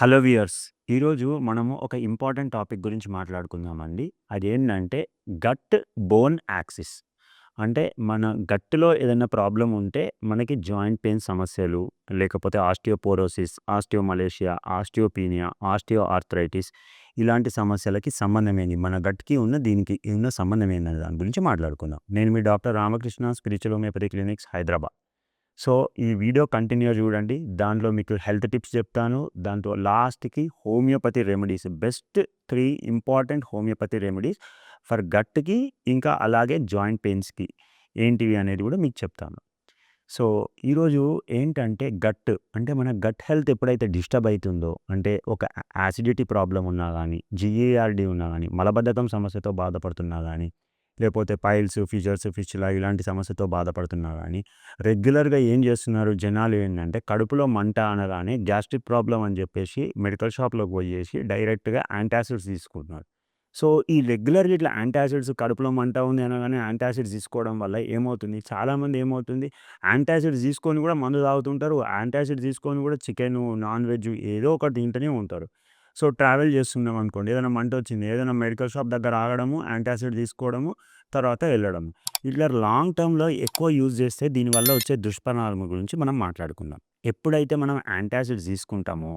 Hello viewers. ఈరోజు మనము ఒక ఇంపార్టెంట్ టాపిక్ గురించి మాట్లాడుకుందామండి. అదేంటంటే గట్ బోన్ యాక్సిస్. అంటే మన గట్‌లో ఏదైనా ప్రాబ్లమ్ ఉంటే మనకి జాయింట్ పెయిన్ సమస్యలు, లేకపోతే osteoporosis, osteomalacia, osteopenia, osteo arthritis ఇలాంటి సమస్యలకి సంబంధం ఏంది? మన గట్‌కి దీనికి ఉన్న సంబంధం ఏందనే దాని గురించి మాట్లాడుకుందాం. నేను మీ doctor Ramakrishna spiritual homeopathy clinics Hyderabad. So, ఈ వీడియో కంటిన్యూ‌గా చూడండి. దాంట్లో మీకు హెల్త్ టిప్స్ చెప్తాను. దాంతో లాస్ట్‌కి homeopathy remedies best 3 important homeopathy remedies for గట్‌కి ఇంకా అలాగే జాయింట్ పెయిన్స్‌కి ఏంటివి అనేది కూడా మీకు చెప్తాను. సో, ఈరోజు ఏంటంటే అంటే మన గట్ హెల్త్ ఎప్పుడైతే డిస్టర్బ్ అయితుందో అంటే ఒక యాసిడిటీ ప్రాబ్లమ్ ఉన్నా గానీ, జీఈఆర్‌డీ ఉన్నా గానీ, మలబద్ధకం సమస్యతో బాధపడుతున్నా గానీ, లేపోతే పైల్స్, ఫిషర్స్, ఫిస్టులా ఇలాంటి సమస్యతో బాధపడుతున్నా గానీ, రెగ్యులర్‌గా ఏం చేస్తున్నారు జనాలు ఏంటంటే కడుపులో మంట అనగానే గ్యాస్ట్రిక్ ప్రాబ్లమ్ అని చెప్పేసి మెడికల్ షాప్‌లోకి పోయేసి డైరెక్ట్‌గా యాంటాసిడ్స్ తీసుకుంటున్నారు. సో, ఈ రెగ్యులర్‌గా ఇట్లా యాంటాసిడ్స్ కడుపులో మంట ఉంది అనగానే యాంటాసిడ్స్ తీసుకోవడం వల్ల ఏమవుతుంది, చాలామంది ఏమవుతుంది యాంటాసిడ్స్ తీసుకొని కూడా మందు తాగుతుంటారు. యాంటాసిడ్స్ తీసుకొని కూడా చికెను, నాన్ వెజ్ ఏదో ఒకటి తింటూనే ఉంటారు. సో, ట్రావెల్ చేస్తున్నాం అనుకోండి, ఏదైనా మంటొచ్చింది, ఏదైనా మెడికల్ షాప్ దగ్గర ఆగడము, యాంటాసిడ్ తీసుకోవడము, తర్వాత వెళ్ళడం. ఇట్లా లాంగ్ టర్మ్‌లో ఎక్కువ యూజ్ చేస్తే దీనివల్ల వచ్చే దుష్పరిణామాల గురించి మనం మాట్లాడుకుందాం. ఎప్పుడైతే మనం యాంటాసిడ్స్ తీసుకుంటామో,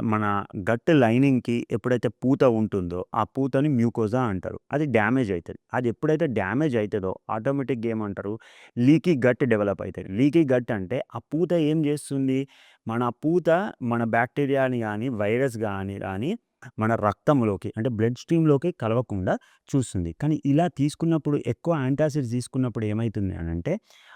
మన గట్ లైనింగ్‌కి ఎప్పుడైతే పూత ఉంటుందో, ఆ పూతని మ్యూకోజా అంటారు. అది డ్యామేజ్ అయితది. అది ఎప్పుడైతే డ్యామేజ్ అయితదో ఆటోమేటిక్‌గా ఏమంటారు, లీకీ గట్ డెవలప్ అయితది. లీకీ గట్ అంటే ఆ పూత ఏం చేస్తుంది, మన పూత మన బ్యాక్టీరియాని గానీ, వైరస్ గానీ మన రక్తంలోకి అంటే బ్లడ్ స్ట్రీమ్‌లోకి కలవకుండా చూస్తుంది. కానీ ఇలా తీసుకున్నప్పుడు ఎక్కువ యాంటాసిడ్స్ తీసుకున్నప్పుడు ఏమైతుంది అనంటే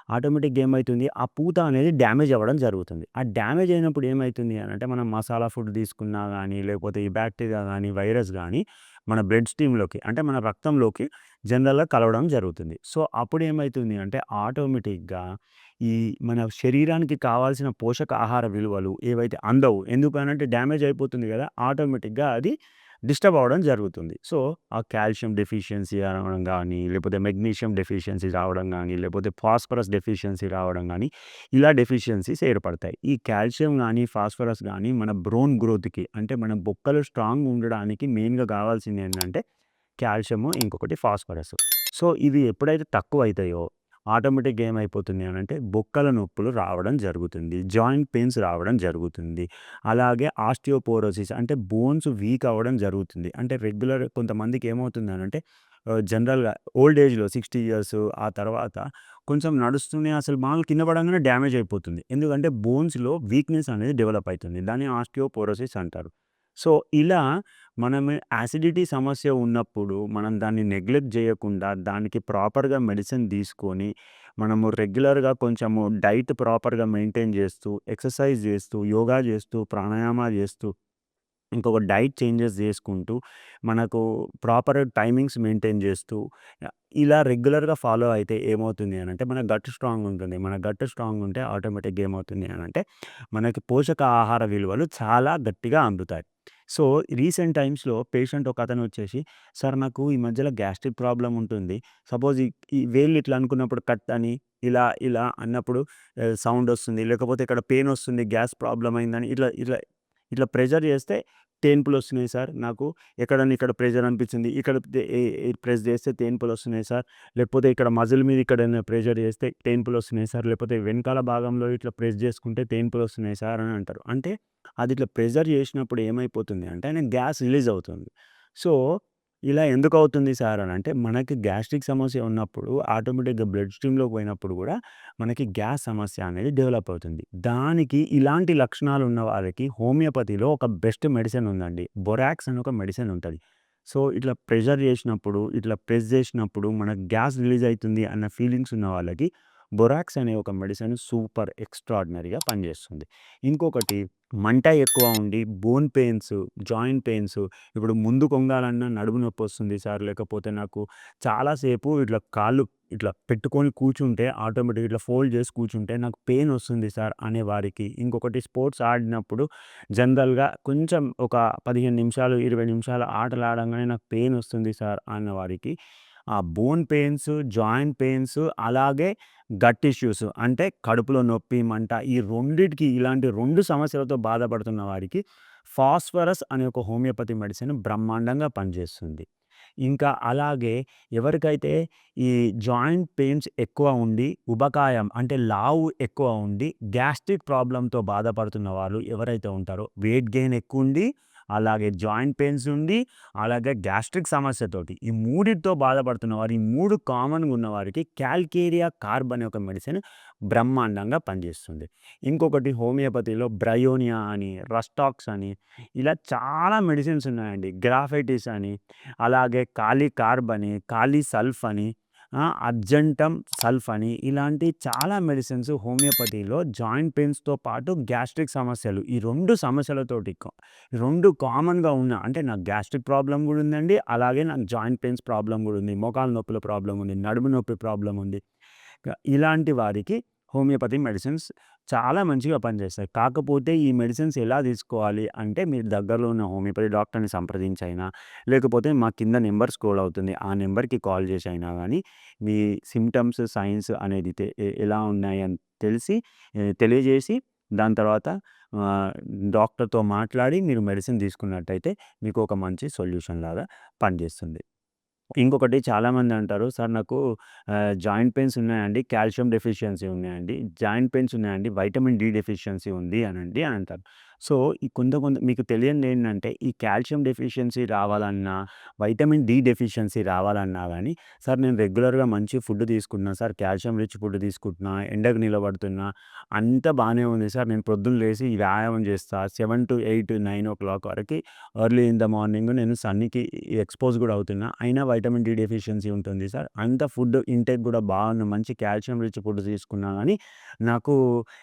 ఆటోమేటిక్‌గా ఏమైతుంది, ఆ పూత అనేది డ్యామేజ్ అవ్వడం జరుగుతుంది. ఆ డ్యామేజ్ అయినప్పుడు ఏమైతుంది అనంటే మనం మసాలా ఫుడ్ తీసుకున్నా గానీ, లేకపోతే ఈ బ్యాక్టీరియా గానీ, వైరస్ గానీ మన బ్లడ్ స్ట్రీమ్‌లోకి అంటే మన రక్తంలోకి జనరల్‌గా కలవడం జరుగుతుంది. సో, అప్పుడు ఏమైతుంది అంటే ఆటోమేటిక్‌గా ఈ మన శరీరానికి కావాల్సిన పోషకాహార విలువలు ఏవైతే అందవు. ఎందుకు అనంటే డ్యామేజ్ అయిపోతుంది గదా! ఆటోమేటిక్‌గా అది డిస్టర్బ్ అవ్వడం జరుగుతుంది. సో, ఆ కాల్షియం డెఫిషియన్సీ రావడం గానీ, లేకపోతే మెగ్నీషియం డెఫిషియన్సీ రావడం గానీ, లేకపోతే ఫాస్ఫరస్ డెఫిషియన్సీ రావడం గానీ, ఇలా డెఫిషియన్సీస్ ఏర్పడతాయి. ఈ కాల్షియం గానీ, ఫాస్ఫరస్ గానీ మన బ్రోన్ గ్రోత్‌కి అంటే మన బొక్కలు స్ట్రాంగ్‌గా ఉండడానికి మెయిన్‌గా కావాల్సింది ఏంటంటే కాల్షియము, ఇంకొకటి ఫాస్ఫరస్. సో, ఇవి ఎప్పుడైతే తక్కువైతాయో ఆటోమేటిక్‌గా ఏమైపోతుంది అనంటే బొక్కల నొప్పులు రావడం జరుగుతుంది. జాయింట్ పెయిన్స్ రావడం జరుగుతుంది. అలాగే ఆస్టియోపోరోసిస్ అంటే బోన్స్ వీక్ అవ్వడం జరుగుతుంది. అంటే రెగ్యులర్ కొంతమందికి ఏమవుతుంది అనంటే జనరల్‌గా ఓల్డ్ ఏజ్‌లో 60 ఇయర్స్ ఆ తర్వాత కొంచెం నడుస్తూనే అసలు మామూలుగా కింద పడంగానే డ్యామేజ్ అయిపోతుంది. ఎందుకంటే బోన్స్‌లో వీక్‌నెస్ అనేది డెవలప్ అయితుంది. దాన్ని ఆస్టియోపోరోసిస్ అంటారు. సో, ఇలా మనము యాసిడిటీ సమస్య ఉన్నప్పుడు మనం దాన్ని నెగ్లెక్ట్ జేయకుండా దానికి ప్రాపర్‌గా మెడిసిన్ తీసుకొని, మనము రెగ్యులర్‌గా కొంచెము డైట్ ప్రాపర్‌గా మెయింటైన్ జేస్తూ, ఎక్సర్సైజ్ జేస్తూ, యోగా జేస్తూ, ప్రాణాయామ జేస్తూ, ఇంకొక డైట్ చేంజెస్ జేసుకుంటూ, మనకు ప్రాపర్ టైమింగ్స్ మెయింటైన్ జేస్తూ, ఆహ్, ఇలా రెగ్యులర్‌గా ఫాలో అయితే ఏమవుతుంది అనంటే మన గట్ స్ట్రాంగ్ ఉంటుంది. మన గట్ స్ట్రాంగ్ ఉంటే ఆటోమేటిక్‌గా ఏమవుతుంది అనంటే మనకి పోషక ఆహార విలువలు చాలా గట్టిగా అందుతాయి. సో, రీసెంట్ టైమ్స్‌లో పేషెంట్ ఒకతను వచ్చేసి, "సార్ నాకు ఈ మధ్యలో గ్యాస్ట్రిక్ ప్రాబ్లమ్ ఉంటుంది. సపోజ్ ఈ వేళ్ళు ఇట్లా అనుకున్నప్పుడు కట్ అని, ఇలా అన్నప్పుడు సౌండ్ వస్తుంది. లేకపోతే ఇక్కడ పెయిన్ వస్తుంది. గ్యాస్ ప్రాబ్లమ్ అయిందని" ఇట్లా ప్రెషర్ చేస్తే తేన్పులొస్తున్నాయి సార్ నాకు. ఎక్కడన్నా ఇక్కడ ప్రెషర్ అనిపించింది. ఇక్కడ ప్రెస్ చేస్తే తేన్పులొస్తున్నాయి సార్. లేకపోతే ఇక్కడ మజిల్ మీద ఎక్కడైనా ప్రెషర్ చేస్తే తేన్పులొస్తున్నాయి సార్. లేకపోతే వెనకాల భాగంలో ఇట్లా ప్రెస్ చేసుకుంటే తేన్పులొస్తున్నాయి సార్ అని అంటారు. అంటే అది ఇట్లా ప్రెషర్ చేసినప్పుడు ఏమైపోతుంది అంటే ఆయనకి గ్యాస్ రిలీజ్ అవుతుంది. సో, ఇలా ఎందుకవుతుంది సార్ అనంటే మనకి గ్యాస్ట్రిక్ సమస్య ఉన్నప్పుడు ఆటోమేటిక్‌గా బ్లడ్ స్ట్రీమ్‌లోకి పోయినప్పుడు కూడా మనకి గ్యాస్ సమస్య అనేది డెవలప్ అవుతుంది. దానికి ఇలాంటి లక్షణాలు ఉన్న వాళ్ళకి హోమియోపతిలో ఒక బెస్ట్ మెడిసిన్ ఉందండి. బొరాక్స్ అని ఒక మెడిసిన్ ఉంటది. సో, ఇట్లా ప్రెషర్ చేసినప్పుడు, ఇట్లా ప్రెస్ చేసినప్పుడు మనకు గ్యాస్ రిలీజ్ అయితుంది అన్న ఫీలింగ్స్ ఉన్న వాళ్ళకి బొరాక్స్ అనే ఒక మెడిసిన్ సూపర్ ఎక్స్ట్రార్డినరీగా పనిచేస్తుంది. ఇంకొకటి మంట ఎక్కువ ఉండి బోన్ పెయిన్స్, జాయింట్ పెయిన్స్ ఇప్పుడు ముందుకు వంగాలన్నా నడుము నొప్పొస్తుంది సార్. లేకపోతే నాకు చాలా సేపు ఇట్లా కాళ్ళు ఇట్లా పెట్టుకొని కూర్చుంటే ఆటోమేటిక్‌గా ఇట్లా ఫోల్డ్ చేసి కూర్చుంటే నాకు పెయిన్ వస్తుంది సార్ అనే వారికి, ఇంకొకటి స్పోర్ట్స్ ఆడినప్పుడు జనరల్‌గా కొంచెం ఒక 15 నిమిషాలు, 20 నిమిషాలు ఆటలు ఆడంగానే నాకు పెయిన్ వస్తుంది సార్ అన్న వారికి, ఆ బోన్ పెయిన్స్, జాయింట్ పెయిన్స్ అలాగే గట్ ఇష్యూస్ అంటే కడుపులో నొప్పి, మంట ఈ రెండిటికి ఇలాంటి 2 సమస్యలతో బాధపడుతున్న వారికి ఫాస్ఫరస్ అనే ఒక హోమియోపతి మెడిసిన్ బ్రహ్మాండంగా పనిచేస్తుంది. ఇంకా అలాగే ఎవరికైతే ఈ జాయింట్ పెయిన్స్ ఎక్కువ ఉండి, ఉబకాయం అంటే లావు ఎక్కువ ఉండి, గ్యాస్ట్రిక్ ప్రాబ్లమ్‌తో బాధపడుతున్న వాళ్ళు ఎవరైతే ఉంటారో, వెయిట్ గెయిన్ ఎక్కువుండి, అలాగే జాయింట్ పెయిన్స్ ఉండి, అలాగే గ్యాస్ట్రిక్ సమస్యతోటి ఈ మూడిటితో బాధపడుతున్న వారు, ఈ 3 కామన్‌గా ఉన్నవారికి కాల్కేరియా కార్బ్ అనే ఒక మెడిసిన్ బ్రహ్మాండంగా పనిచేస్తుంది. ఇంకొకటి హోమియోపతిలో బ్రయోనియా అని, రస్టాక్స్ అని ఇలా చాలా మెడిసిన్స్ ఉన్నాయండి. గ్రాఫైటిస్ అని, అలాగే కాలికార్బ్ అని, కాలిసల్ఫ్ అని, అర్జెంటమ్ సల్ఫ్ అని ఇలాంటి చాలా మెడిసిన్స్ హోమియోపతిలో జాయింట్ పెయిన్స్‌తో పాటు గ్యాస్ట్రిక్ సమస్యలు ఈ 2 సమస్యలతోటి 2 కామన్‌గా ఉన్న అంటే నాకు గ్యాస్ట్రిక్ ప్రాబ్లమ్ గూడా ఉందండి. అలాగే నాకు జాయింట్ పెయిన్స్ ప్రాబ్లమ్ గూడా ఉంది. మోకాళ్ళ నొప్పుల ప్రాబ్లమ్ ఉంది. నడుము నొప్పి ప్రాబ్లమ్ ఉంది. ఇలాంటి వారికి హోమియోపతి మెడిసిన్స్ చాలా మంచిగా పనిచేస్తాయి. కాకపోతే ఈ మెడిసిన్స్ ఎలా తీసుకోవాలి అంటే మీరు దగ్గరలో ఉన్న హోమియోపతి డాక్టర్‌ని సంప్రదించైనా, లేకపోతే మా కింద నంబర్ స్క్రోల్ అవుతుంది. ఆ నంబర్‌కి కాల్ చేసి అయినా గానీ మీ సింప్టమ్స్, సైన్స్ అనేది ఎలా ఉన్నాయని తెలియజేసి దాని తర్వాత ఆహ్, డాక్టర్‌తో మాట్లాడి మీరు మెడిసిన్ తీసుకున్నట్టయితే మీకు ఒక మంచి సొల్యూషన్ లాగా పనిచేస్తుంది. ఇంకొకటి చాలామంది అంటారు, "సార్ నాకు జాయింట్ పెయిన్స్ ఉన్నాయండి. కాల్షియం డెఫిషియన్సీ ఉన్నాయండి. జాయింట్ పెయిన్స్ ఉన్నాయండి. వైటమిన్ డి డెఫిషియన్సీ ఉంది" అని అంటారు. సో, ఈ కొంత మీకు తెలియనిదేంటంటే ఈ కాల్షియం డెఫిషియన్సీ రావాలన్నా, వైటమిన్ డి డెఫిషియన్సీ రావాలన్నా గానీ, "సార్ నేను రెగ్యులర్‌గా మంచి ఫుడ్ తీసుకుంటున్నా సార్. కాల్షియం రిచ్ ఫుడ్ తీసుకుంటున్నా. ఎండకు నిలబడుతున్నా. అంతా బానే ఉంది సార్. నేను పొద్దున్న లేసి వ్యాయామం చేస్తా. 7-8, 9 వరకి ఎర్లీ ఇన్ ద మార్నింగ్ నేను సన్‌కి ఎక్స్‌పోజ్ గూడా అవుతున్నా. అయినా వైటమిన్ డి డెఫిషియన్సీ ఉంటుంది సార్. అంత ఫుడ్ ఇంటేక్ గూడా బాగుంది. మంచి కాల్షియం రిచ్ ఫుడ్ తీసుకున్నా గానీ, నాకు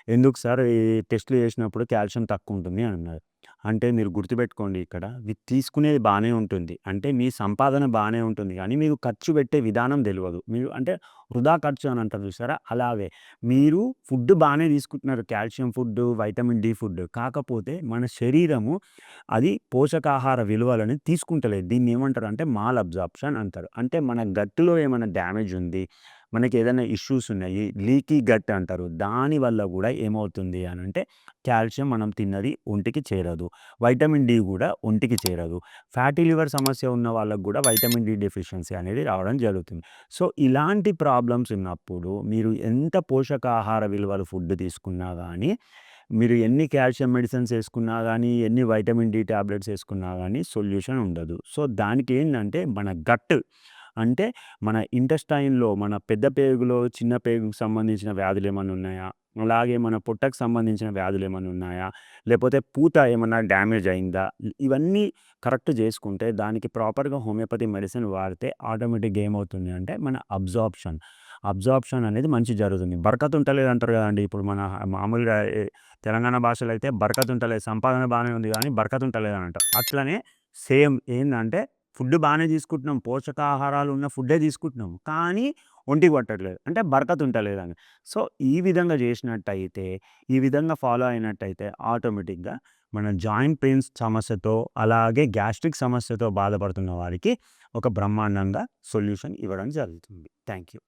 ఎందుకు సార్ ఈ టెస్ట్‌లు చేసినప్పుడు కాల్షియం తక్కువుంటుంది" అన్నారు. అంటే మీరు గుర్తుపెట్టుకోండి ఇక్కడ తీసుకునేది బానే ఉంటుంది. అంటే మీ సంపాదన బానే ఉంటుంది గానీ, మీకు ఖర్చు పెట్టే విధానం తెలవదు. మీరు అంటే వృధా ఖర్చు అని అంటారు చూసారా? అలాగే మీరు ఫుడ్ బానే తీసుకుంటున్నారు. Calcium food, vitamin D food. కాకపోతే మన శరీరము అది పోషకాహార విలువలని తీసుకుంటలేదు. దీన్నేమంటారంటే మాల్ అబ్జార్ప్షన్ అంటారు. అంటే మన గట్‌లో ఏమైనా డ్యామేజ్ ఉంది, మనకేదైనా ఇష్యూస్ ఉన్నాయి, లీకీ గట్ అంటారు. దానివల్ల గూడా ఏమవుతుంది అనంటే కాల్షియం మనం తిన్నది ఒంటికి చేరదు. వైటమిన్ డి గూడా ఒంటికి చేరదు. ఫ్యాటీ లివర్ సమస్య ఉన్న వాళ్ళకి గూడా వైటమిన్ డి డెఫిషియన్సీ అనేది రావడం జరుగుతుంది. సో, ఇలాంటి ప్రాబ్లమ్స్ ఉన్నప్పుడు మీరు ఎంత పోషకాహార విలువలు ఫుడ్ తీసుకున్నా గానీ, మీరు ఎన్ని కాల్షియం మెడిసిన్స్ యేసుకున్నా గానీ, ఎన్ని వైటమిన్ డి టాబ్లెట్స్ యేసుకున్నా గానీ సొల్యూషన్ ఉండదు. సో, దానికేందంటే మన గట్ అంటే మన ఇంటెస్టైన్‌లో మన పెద్ద పేగులో, చిన్న పేగుకి సంబంధించిన వ్యాధులేమన్నా ఉన్నాయా? అలాగే మన పొట్టకు సంబంధించిన వ్యాధులేమన్నా ఉన్నాయా? లేపోతే పూత ఏమన్నా డ్యామేజ్ అయిందా? ఇవన్నీ కరెక్ట్ జేసుకుంటే దానికి ప్రాపర్‌గా హోమియోపతి మెడిసిన్ వాడితే ఆటోమేటిక్‌గా ఏమవుతుంది అంటే మన అబ్జార్ప్షన్ అనేది మంచిగా జరుగుతుంది. బరకత్ ఉంటలేదంటారు గదండీ! ఇప్పుడు మన మామూలుగా తెలంగాణ భాషలో అయితే బరకత్ ఉంటలేదు. సంపాదన బానే ఉంది గానీ బరకత్ ఉంటలేదని అంటారు. అట్లనే సేమ్ ఏందంటే ఫుడ్ బానే తీసుకుంటున్నాం. పోషకాహారాలు ఉన్న ఫుడ్డే తీసుకుంటున్నాం. కానీ ఒంటికి పట్టట్లేదు. అంటే బరకత్ ఉంటలేదని. సో, ఈ విధంగా జేసినట్టయితే, ఈ విధంగా ఫాలో అయినట్టయితే ఆటోమేటిక్‌గా మన జాయింట్ పెయిన్స్ సమస్యతో, అలాగే గ్యాస్ట్రిక్ సమస్యతో బాధపడుతున్న వారికి ఒక బ్రహ్మాండంగా సొల్యూషన్ ఇవ్వడం జరుగుతుంది. Thank you.